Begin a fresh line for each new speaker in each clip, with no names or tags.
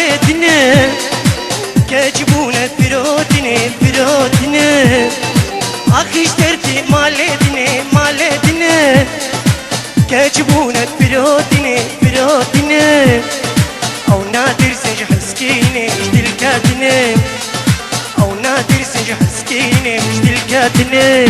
مالتنا كجبونة برودنا برودنا أخي اشترتي مالتنا كجبونة برودنا برودنا أو نادر سنج حسكيني مش الكاتنة أو نادر سنج حسكيني مش الكاتنة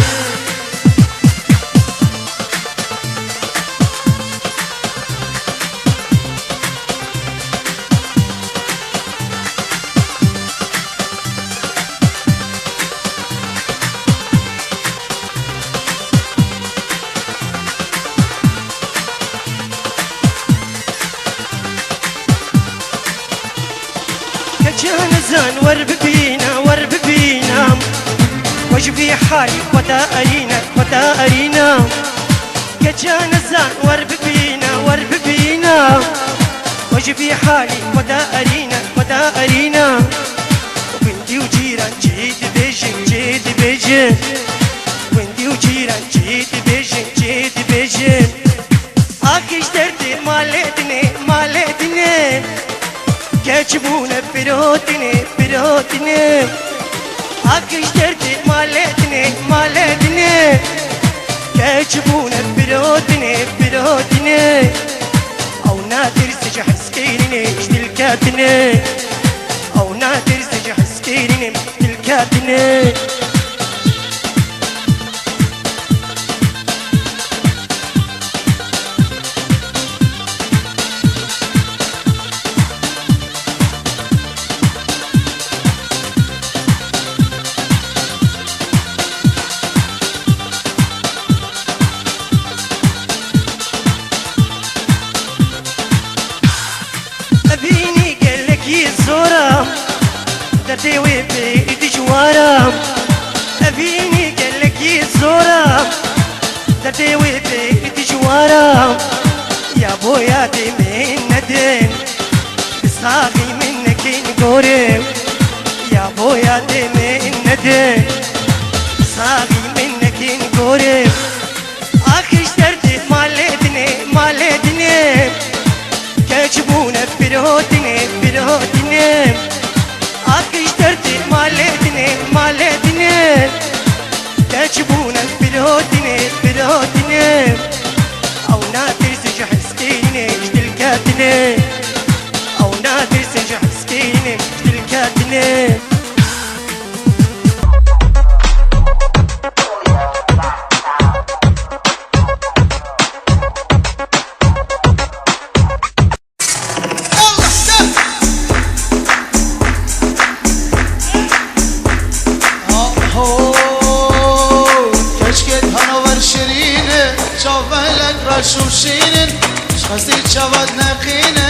كان زان ورب بينا وجبي حالي ودا أرينا كان زان ورب بينا وجبي حالي ودا أرينا وبنتي وجيران جيد بيجن وبنتي وجيران جيد بيجن أخي اشترتي مالتني كجبونة برودنا أخي اشترتي مالتنا كجبونة برودنا أو نادر سجح سكيرني مش الكاتنة أو نادر سجح سكيرني مش الكاتنة أبيني قالك يزورم دردي وبيدي جوارم أبيني قالك يزورم دردي وبيدي جوارم يا بويا دي من ندم بصاغي منك نقورم يا بويا دي من ندم بصاغي منك نقورم أخي اشترتي مالتني كجبونة برودنا أخي اشترتي مالتنا كجبونة برودنا أو نادر سجح سكيني مش الكاتنة أو نادر سجح سكيني مش الكاتنة
شوشينن شخصي شواد نقينه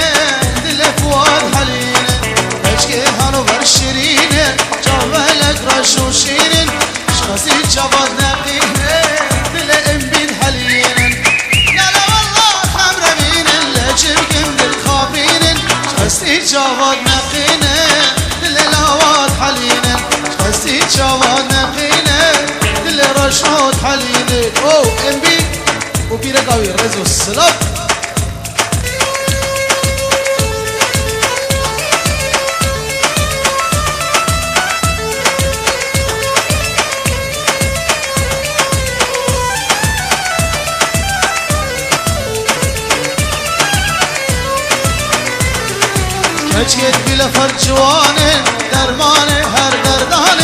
دل فؤاد حلينه اشكي هانو برشرينه جوالك رشوشينن شخصي شواد نقينه دل امبين حلينه لا لا والله خمره مينن لا جرقم دل خابرينن شخصي شواد نقينه دل لواد حلينه شخصي شواد نقينه دل رشود حلينه او امبين وبيرك قوي رزو السلام كجيت بلا فرجوان درمان هر دردان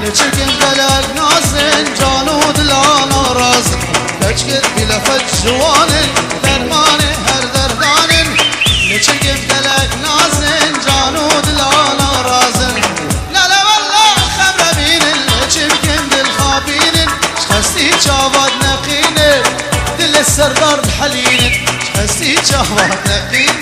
لچكن بلاك نازن جانود لا ناراز كجيت بلا فرجوان درمان هر دردان لچكن بلاك نازن جانود لا ناراز لا لا والله خبر بين لچكن بالخابين شخصي جواد نقين دل السردار بحلين شخصي جواد نقين